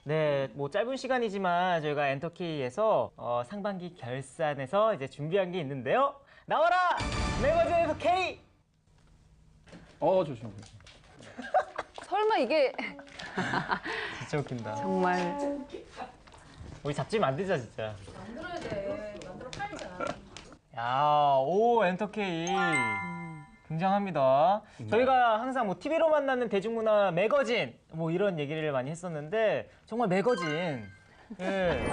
네, 뭐 짧은 시간이지만 저희가 엔터케이에서 상반기 결산에서 이제 준비한 게 있는데요. 나와라! 매거진에서 K! 조심. 설마 이게 진짜 웃긴다. 정말 우리 잡지 만들자, 진짜. 만들어야 돼. 만들어 팔자. 야, 오, 엔터케이. 굉장합니다. 저희가 항상 뭐 TV로 만나는 대중문화 매거진 뭐 이런 얘기를 많이 했었는데 정말 매거진. 예.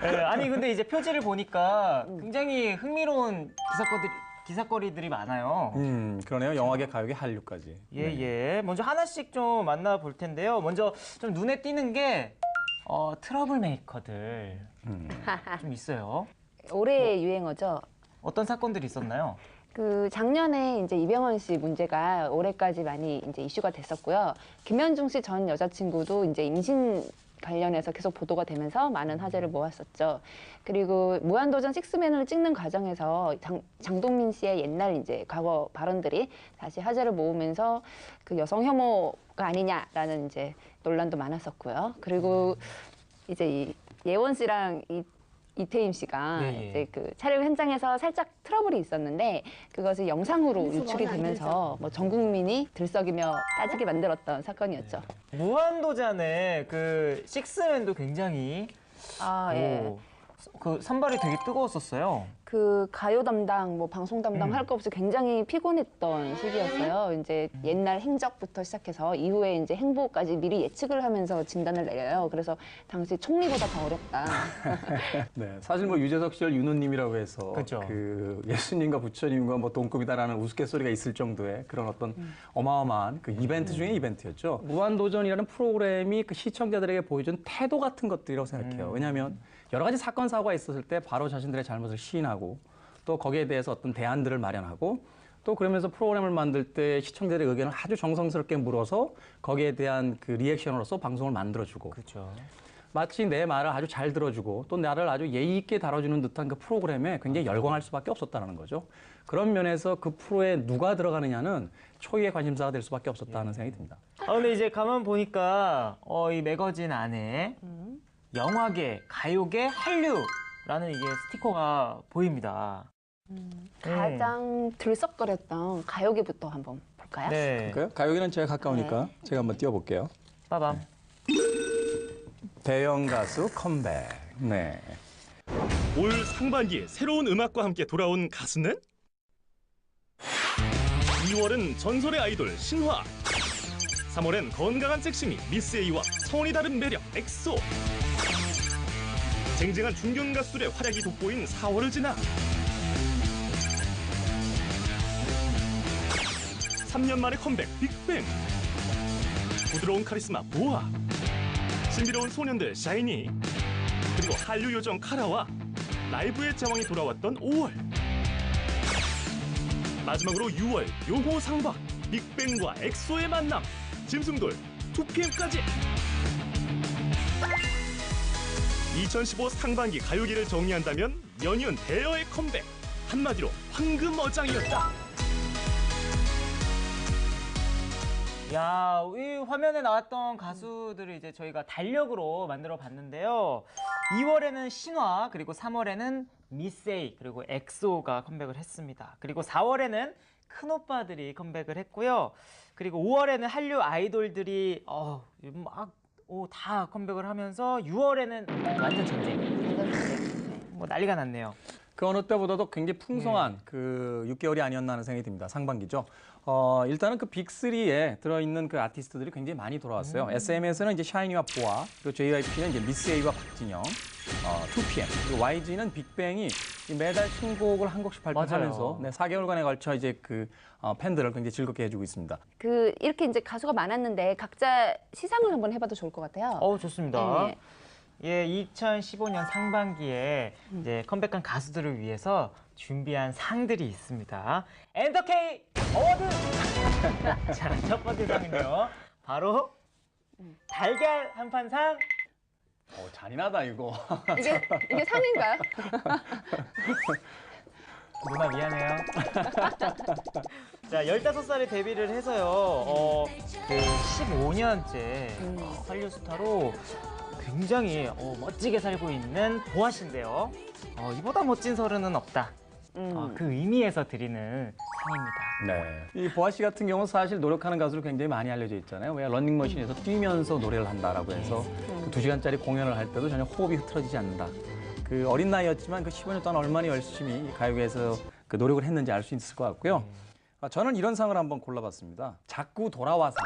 예, 아니 근데 이제 표지를 보니까 굉장히 흥미로운 기사거리들이 많아요. 그러네요. 영화계, 가요계, 한류까지. 예. 먼저 하나씩 좀 만나볼 텐데요. 먼저 좀 눈에 띄는 게 트러블 메이커들 좀 있어요. 올해의 유행어죠. 어떤 사건들이 있었나요? 그 작년에 이제 이병헌 씨 문제가 올해까지 많이 이제 이슈가 됐었고요. 김현중 씨 전 여자친구도 이제 임신 관련해서 계속 보도가 되면서 많은 화제를 모았었죠. 그리고 무한도전 식스맨을 찍는 과정에서 장동민 씨의 옛날 이제 과거 발언들이 다시 화제를 모으면서 그 여성 혐오가 아니냐라는 이제 논란도 많았었고요. 그리고 이제 이 예원 씨랑 이태임 씨가 예. 이제 그 촬영 현장에서 살짝 트러블이 있었는데 그것이 영상으로 유출이 되면서 뭐 전 국민이 들썩이며 따지게 만들었던 사건이었죠. 무한도전의 그 식스맨도 굉장히 예. 그 선발이 되게 뜨거웠었어요. 그 가요 담당, 뭐 방송 담당 할 거 없이 굉장히 피곤했던 시기였어요. 이제 옛날 행적부터 시작해서 이후에 이제 행보까지 미리 예측을 하면서 진단을 내려요. 그래서 당시 총리보다 더 어렵다. 네, 사실 뭐 유재석 시절 윤호님이라고 해서 그쵸. 그 예수님과 부처님과 뭐 동급이다라는 우스갯소리가 있을 정도의 그런 어떤 어마어마한 그 이벤트 중에 이벤트였죠. 무한도전이라는 프로그램이 그 시청자들에게 보여준 태도 같은 것들이라고 생각해요. 왜냐하면 여러 가지 사건 사고가 있었을 때 바로 자신들의 잘못을 시인하고 또 거기에 대해서 어떤 대안들을 마련하고 또 그러면서 프로그램을 만들 때 시청자들의 의견을 아주 정성스럽게 물어서 거기에 대한 그 리액션으로서 방송을 만들어주고 그렇죠. 마치 내 말을 아주 잘 들어주고 또 나를 아주 예의 있게 다뤄주는 듯한 그 프로그램에 굉장히 열광할 수밖에 없었다는 거죠. 그런 면에서 그 프로에 누가 들어가느냐는 초유의 관심사가 될 수밖에 없었다는 생각이 듭니다. 근데 이제 가만 보니까 이 매거진 안에 영화계, 가요계, 한류라는 이게 스티커가 보입니다. 가장 들썩거렸던 가요계부터 한번 볼까요? 네. 그럴까요? 가요계는 제가 가까우니까 제가 한번 띄워볼게요. 빠밤. 대형 가수 컴백. 네. 올 상반기에 새로운 음악과 함께 돌아온 가수는 2월은 전설의 아이돌 신화, 3월엔 건강한 섹시미 미스 A와 차원이 다른 매력 엑소, 쟁쟁한 중견 가수들의 활약이 돋보인 4월을 지나 3년 만에 컴백 빅뱅, 부드러운 카리스마 보아, 신비로운 소년들 샤이니, 그리고 한류 요정 카라와 라이브의 제왕이 돌아왔던 5월. 마지막으로 6월 용호상박, 빅뱅과 엑소의 만남, 짐승돌, 2PM까지. 2015 상반기 가요계를 정리한다면 연이은 대여의 컴백, 한마디로 황금어장이었다. 야, 이 화면에 나왔던 가수들을 이제 저희가 달력으로 만들어 봤는데요. 2월에는 신화, 그리고 3월에는 미세이, 그리고 엑소가 컴백을 했습니다. 그리고 4월에는 큰 오빠들이 컴백을 했고요. 그리고 5월에는 한류 아이돌들이 다 컴백을 하면서 6월에는 완전 전쟁. 뭐 난리가 났네요. 그 어느 때보다도 굉장히 풍성한 그 6개월이 아니었나 하는 생각이 듭니다. 상반기죠. 일단은 그 빅3에 들어있는 그 아티스트들이 굉장히 많이 돌아왔어요. SM에서는 이제 샤이니와 보아, 그리고 JYP는 이제 미스 A와 박진영, 2PM, 그리고 YG는 빅뱅이 매달 신곡을 한 곡씩 발표하면서 4개월간에 걸쳐 이제 그 팬들을 굉장히 즐겁게 해주고 있습니다. 그 이렇게 이제 가수가 많았는데 각자 시상을 한번 해봐도 좋을 것 같아요. 좋습니다. 네. 예, 2015년 상반기에 이제 컴백한 가수들을 위해서 준비한 상들이 있습니다. 엔터케이 어워드! 자, 첫 번째 상은요. 바로 달걀 한판 상. 잔인하다 이거. 이게 상인가요? 누나 미안해요. 자, 15살에 데뷔를 해서요. 그 15년째 한류 스타로 굉장히 멋지게 살고 있는 보아 씨인데요. 이보다 멋진 서른은 없다. 그 의미에서 드리는 상입니다. 네. 이 보아 씨 같은 경우는 사실 노력하는 가수로 굉장히 많이 알려져 있잖아요. 왜 런닝머신에서 뛰면서 노래를 한다라고 해서 그 2시간짜리 공연을 할 때도 전혀 호흡이 흐트러지지 않는다. 그 어린 나이였지만 그 15년 동안 얼마나 열심히 가요계에서 그 노력을 했는지 알 수 있을 것 같고요. 저는 이런 상을 한번 골라봤습니다. 자꾸 돌아와서.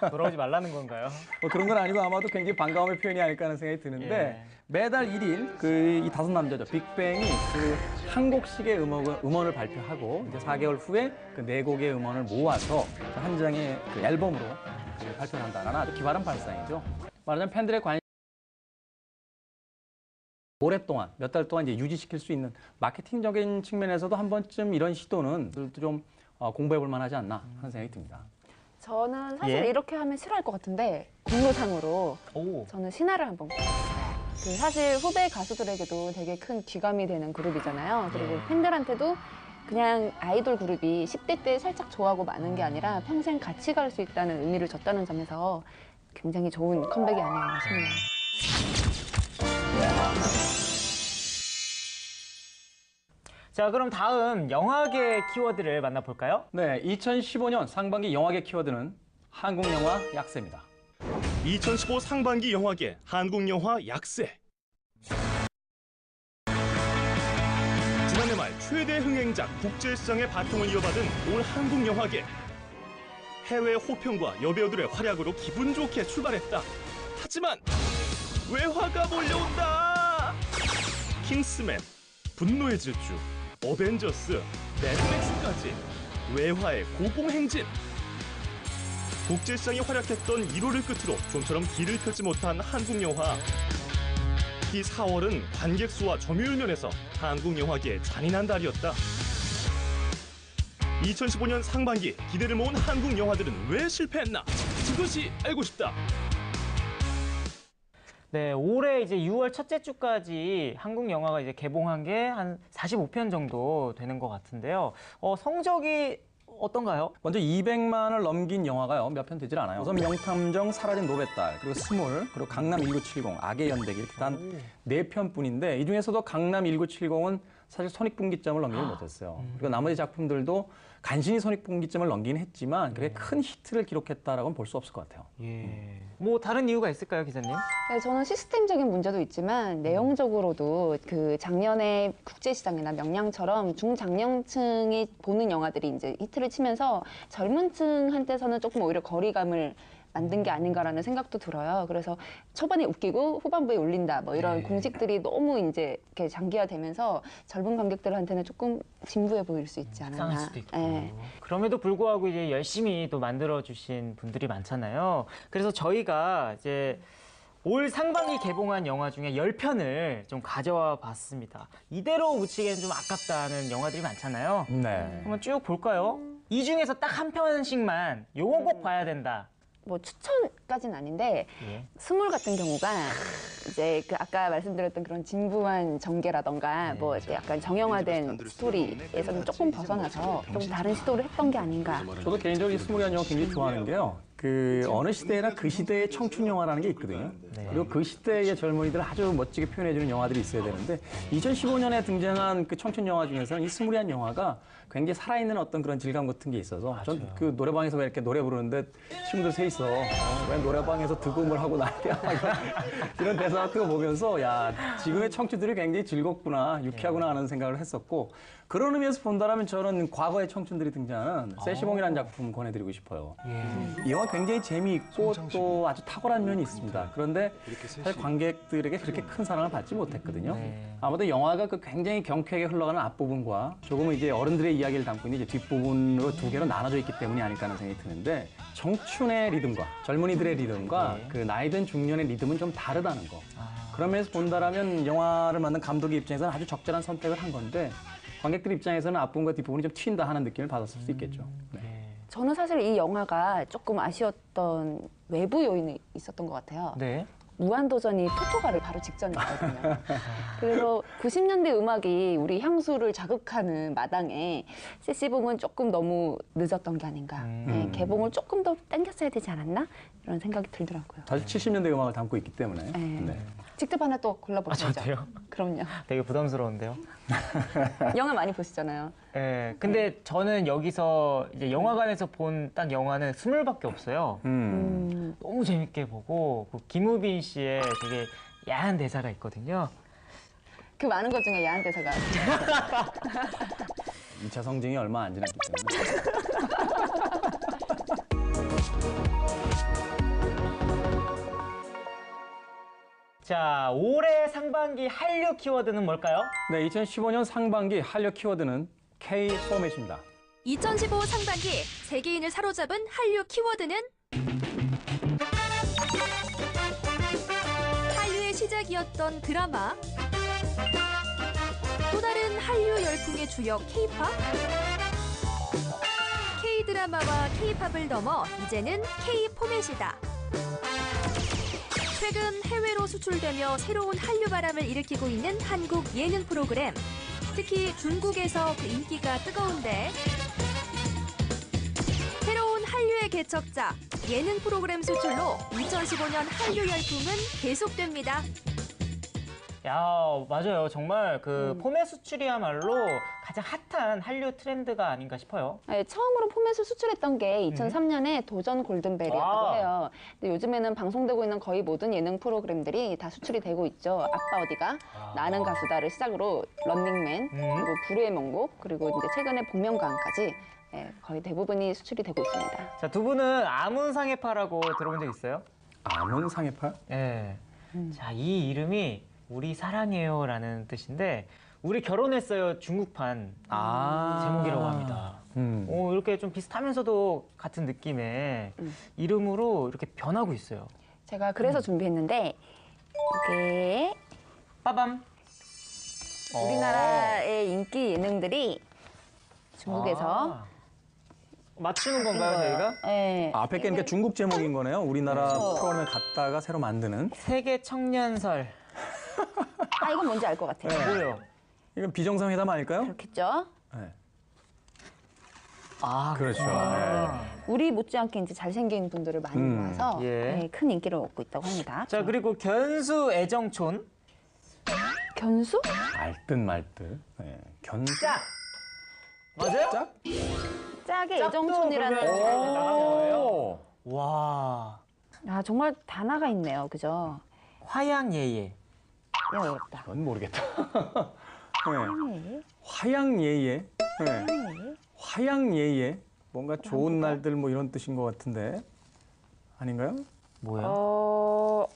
돌아오지 말라는 건가요? 뭐 그런 건 아니고 아마도 굉장히 반가움의 표현이 아닐까 하는 생각이 드는데 예. 매달 1일 이 5남자죠. 빅뱅이 그 한 곡씩의 음원을 발표하고 이제 4개월 후에 그 4곡의 음원을 모아서 한 장의 그 앨범으로 발표를 한다는 아주 기발한 발상이죠. 말하자면 팬들의 관심 오랫동안 몇 달 동안 이제 유지시킬 수 있는 마케팅적인 측면에서도 한 번쯤 이런 시도는 좀 공부해 볼 만하지 않나 하는 생각이 듭니다. 저는 사실 예? 이렇게 하면 싫어할 것 같은데 공로상으로 오. 저는 신화를 한번 뽑았어요. 그 사실 후배 가수들에게도 되게 큰 귀감이 되는 그룹이잖아요. 그리고 팬들한테도 그냥 아이돌 그룹이 10대 때 살짝 좋아하고 마는 게 아니라 평생 같이 갈 수 있다는 의미를 줬다는 점에서 굉장히 좋은 컴백이 아니었나 싶네요. 자, 그럼 다음 영화계 키워드를 만나볼까요? 네, 2015년 상반기 영화계 키워드는 한국 영화 약세입니다. 2015 상반기 영화계 한국 영화 약세. 지난해 말 최대 흥행작 국제시장의 바통을 이어받은 올 한국 영화계. 해외 호평과 여배우들의 활약으로 기분 좋게 출발했다. 하지만 외화가 몰려온다. 킹스맨, 분노의 질주, 어벤져스, 매드맥스까지 외화의 고공행진. 국제시장이 활약했던 1호를 끝으로 좀처럼 길을 펴지 못한 한국 영화. 이 4월은 관객 수와 점유율 면에서 한국 영화계의 잔인한 달이었다. 2015년 상반기 기대를 모은 한국 영화들은 왜 실패했나? 그것이 알고 싶다. 네, 올해 이제 6월 첫째 주까지 한국 영화가 이제 개봉한 게 한 45편 정도 되는 것 같은데요. 성적이 어떤가요? 먼저 200만을 넘긴 영화가요 몇 편 되질 않아요. 우선 명탐정, 사라진 노베딸, 그리고 스물, 그리고 강남 1970, 악의 연대기 이렇게 단 4편뿐인데 이 중에서도 강남 1970은 사실 손익분기점을 넘기지 못했어요. 그리고 나머지 작품들도 간신히 손익분기점을 넘기긴 했지만 그게 큰 히트를 기록했다라고는 볼 수 없을 것 같아요. 예. 뭐 다른 이유가 있을까요, 기자님? 네, 저는 시스템적인 문제도 있지만 내용적으로도 그 작년에 국제시장이나 명량처럼 중장년층이 보는 영화들이 이제 히트를 치면서 젊은 층한테서는 조금 오히려 거리감을 만든 게 아닌가라는 생각도 들어요. 그래서 초반에 웃기고 후반부에 울린다 뭐 이런 공식들이 너무 이제 이렇게 장기화되면서 젊은 관객들한테는 조금 진부해 보일 수 있지 않았나. 상할 수도 있고. 네. 그럼에도 불구하고 이제 열심히 또 만들어주신 분들이 많잖아요. 그래서 저희가 이제 올 상반기 개봉한 영화 중에 10편을 좀 가져와 봤습니다. 이대로 묻히기엔 좀 아깝다는 영화들이 많잖아요. 네. 한번 쭉 볼까요? 이 중에서 딱 한 편씩만 요거 꼭 봐야 된다. 뭐 추천까지는 아닌데 예. 스물 같은 경우가 이제 그 아까 말씀드렸던 그런 진부한 전개라던가 뭐 이제 약간 정형화된 스토리에서는 조금 벗어나서 좀 다른 시도를 했던 게 아닌가. 저도 개인적으로 이 스물한 영화 굉장히 좋아하는 게요. 그 어느 시대나 그 시대의 청춘 영화라는 게 있거든요. 그리고 그 시대의 젊은이들을 아주 멋지게 표현해주는 영화들이 있어야 되는데 2015년에 등장한 그 청춘 영화 중에서는 이 스물한 영화가 굉장히 살아있는 어떤 그런 질감 같은 게 있어서 전 그 노래방에서 왜 이렇게 노래 부르는데 친구들 셋이서 왜 노래방에서 득음을 하고 난리야 이런 대사 같은 거 보면서 야 지금의 청춘들이 굉장히 즐겁구나 유쾌하구나 하는 생각을 했었고 그런 의미에서 본다면 저는 과거의 청춘들이 등장하는 세시봉이라는 작품 권해드리고 싶어요. 이 영화 굉장히 재미있고 또 아주 탁월한 면이 있습니다. 그런데 사실 관객들에게 그렇게 큰 사랑을 받지 못했거든요. 아무래도 영화가 그 굉장히 경쾌하게 흘러가는 앞부분과 조금은 이제 어른들의 이야기를 담고 있는 이제 뒷부분으로 두 개로 나눠져 있기 때문이 아닐까 하는 생각이 드는데 청춘의 리듬과 젊은이들의 리듬과 그 나이든 중년의 리듬은 좀 다르다는 거. 그런 면에서 본다면 영화를 만든 감독의 입장에서는 아주 적절한 선택을 한 건데 관객들 입장에서는 앞부분과 뒷부분이 좀 튄다 하는 느낌을 받았을 수 있겠죠. 네. 저는 사실 이 영화가 조금 아쉬웠던 외부 요인이 있었던 것 같아요. 네. 무한도전이 토토가를 바로 직전이었거든요. 그래서 90년대 음악이 우리 향수를 자극하는 마당에 CC봉은 조금 너무 늦었던 게 아닌가. 네, 개봉을 조금 더 당겼어야 되지 않았나? 이런 생각이 들더라고요. 사실 70년대 음악을 담고 있기 때문에. 네. 네. 직접 하나 또 골라보시죠. 저도요? 그럼요. 되게 부담스러운데요. 영화 많이 보시잖아요. 예, 근데 저는 여기서 이제 영화관에서 본 딱 영화는 20밖에 없어요. 너무 재밌게 보고 그 김우빈 씨의 되게 야한 대사가 있거든요. 그 많은 것 중에 야한 대사가 2차 성징이 얼마 안 지났기 때문에. 자, 올해 상반기 한류 키워드는 뭘까요? 네, 2015년 상반기 한류 키워드는 K-포맷입니다. 2015 상반기 세계인을 사로잡은 한류 키워드는 한류의 시작이었던 드라마, 또 다른 한류 열풍의 주역 K-팝, K-드라마와 K-팝을 넘어 이제는 K-포맷이다. 최근 해외로 수출되며 새로운 한류 바람을 일으키고 있는 한국 예능 프로그램. 특히 중국에서 그 인기가 뜨거운데 새로운 한류의 개척자, 예능 프로그램 수출로 2015년 한류 열풍은 계속됩니다. 야, 맞아요. 정말 그 포맷 수출이야말로 가장 핫한 한류 트렌드가 아닌가 싶어요. 네, 처음으로 포맷을 수출했던 게 2003년에 도전 골든벨이었다고 와. 해요. 근데 요즘에는 방송되고 있는 거의 모든 예능 프로그램들이 다 수출이 되고 있죠. 아빠 어디가, 나는 가수다를 시작으로 런닝맨, 그리고 불후의 명곡, 그리고 이제 최근에 복면가왕까지 거의 대부분이 수출이 되고 있습니다. 자, 두 분은 아문상해파라고 들어본 적 있어요? 아문상해파? 네. 자, 이 이름이 우리 사랑해요라는 뜻인데 우리 결혼했어요 중국판 제목이라고 합니다. 이렇게 좀 비슷하면서도 같은 느낌의 이름으로 이렇게 변하고 있어요. 제가 그래서 준비했는데 이게 빠밤. 우리나라의 인기 예능들이 중국에서 맞추는 건가요, 저희가? 네, 앞에 게 그러니까 중국 제목인 거네요. 우리나라 그렇죠. 프로그램을 갖다가 새로 만드는. 세계 청년설. 이건 뭔지 알 것 같아요. 뭐예요? 이건 비정상회담 아닐까요? 그렇겠죠? 네. 그렇죠. 네. 우리 못지않게 이제 잘생긴 분들을 많이 모아서 예. 큰 인기를 얻고 있다고 합니다. 자, 그리고 견수 애정촌. 견수? 알듯 말듯. 네. 짝. 맞아요? 짝? 짝의 짝도 애정촌이라는 그러면 나간 거예요? 오. 와. 정말 단어가 있네요. 그죠? 화양예예. 야, 어렵다. 그건 모르겠다. 네. 화양예예. 네. 화양예예. 뭔가 좋은 날들 뭐 이런 뜻인 것 같은데. 아닌가요? 뭐야? 어머.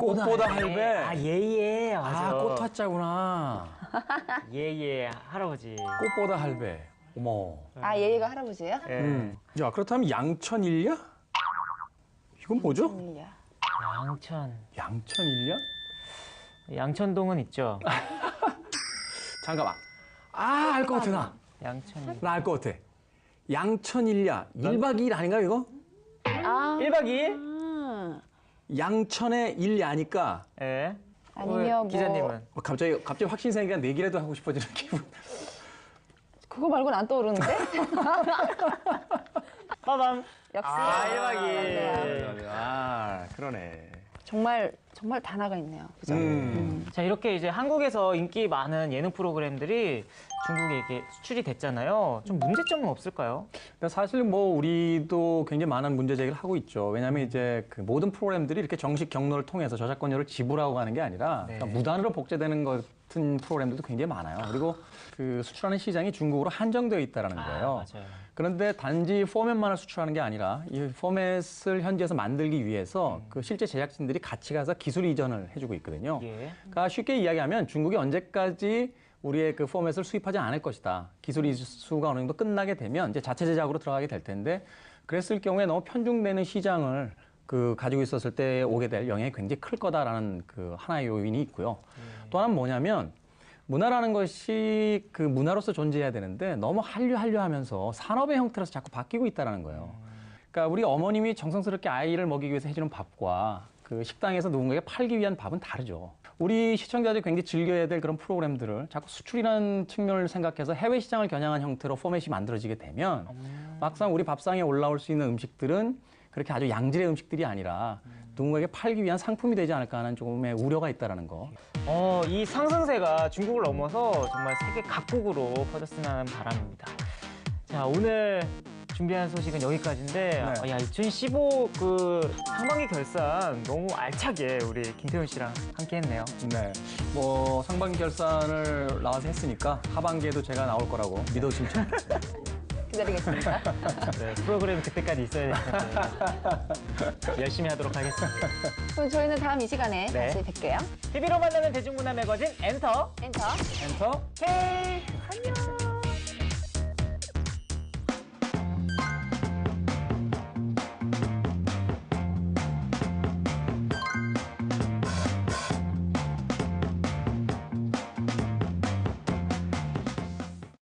꽃보다 할배. 아, 예예. 맞아. 꽃화자구나. 예예. 할아버지. 꽃보다 할배. 어머. 얘가 할아버지예요? 예. 자, 그렇다면 양천일야? 이건 뭐죠? 양천. 양천일야? 양천동은 있죠. 잠깐만. 알 것 같아, 나. 양천. 나 알 것 같아. 양천일야. 1박 2일 아닌가요, 이거? 1박 2일? 양천의 일야니까 예. 아니면 기자님은? 갑자기 확신 생기니까 내기라도 하고 싶어지는 기분. 그거 말고는 안 떠오르는데? 빠밤. 역시. 1박 2일. 맞네요. 그러네. 정말 단어가 있네요. 그죠? 자, 이렇게 이제 한국에서 인기 많은 예능 프로그램들이 중국에 이렇게 수출이 됐잖아요. 좀 문제점은 없을까요? 근데 사실 뭐 우리도 굉장히 많은 문제 제기를 하고 있죠. 왜냐하면 이제 그 모든 프로그램들이 이렇게 정식 경로를 통해서 저작권료를 지불하고 가는 게 아니라 네. 그러니까 무단으로 복제되는 것 같은 프로그램들도 굉장히 많아요. 그리고 그 수출하는 시장이 중국으로 한정되어 있다는 거예요. 맞아요. 그런데 단지 포맷만을 수출하는 게 아니라 이 포맷을 현지에서 만들기 위해서 그 실제 제작진들이 같이 가서 기술 이전을 해주고 있거든요. 예. 그러니까 쉽게 이야기하면 중국이 언제까지 우리의 그 포맷을 수입하지 않을 것이다. 기술 이수가 어느 정도 끝나게 되면 이제 자체 제작으로 들어가게 될 텐데 그랬을 경우에 너무 편중되는 시장을 그 가지고 있었을 때 오게 될 영향이 굉장히 클 거다라는 그 하나의 요인이 있고요. 또 하나는 뭐냐면 문화라는 것이 그 문화로서 존재해야 되는데 너무 한류하면서 산업의 형태로서 자꾸 바뀌고 있다는 거예요. 그러니까 우리 어머님이 정성스럽게 아이를 먹이기 위해서 해주는 밥과 그 식당에서 누군가에게 팔기 위한 밥은 다르죠. 우리 시청자들이 굉장히 즐겨야 될 그런 프로그램들을 자꾸 수출이라는 측면을 생각해서 해외 시장을 겨냥한 형태로 포맷이 만들어지게 되면 막상 우리 밥상에 올라올 수 있는 음식들은 그렇게 아주 양질의 음식들이 아니라 누군가에게 팔기 위한 상품이 되지 않을까 하는 조금의 우려가 있다는 거. 이 상승세가 중국을 넘어서 정말 세계 각국으로 퍼졌으면 하는 바람입니다. 자, 오늘 준비한 소식은 여기까지인데, 네. 야, 2015 그 상반기 결산 너무 알차게 우리 김태훈 씨랑 함께 했네요. 네. 뭐 상반기 결산을 나와서 했으니까 하반기에도 제가 나올 거라고 믿어주시면 좋겠습니다. 기다리겠습니다. 네, 프로그램이 그때까지 있어야 되는데 열심히 하도록 하겠습니다. 그럼 저희는 다음 이 시간에 네. 다시 뵐게요. TV로 만나는 대중문화 매거진 엔터 엔터. 엔터. K. 안녕.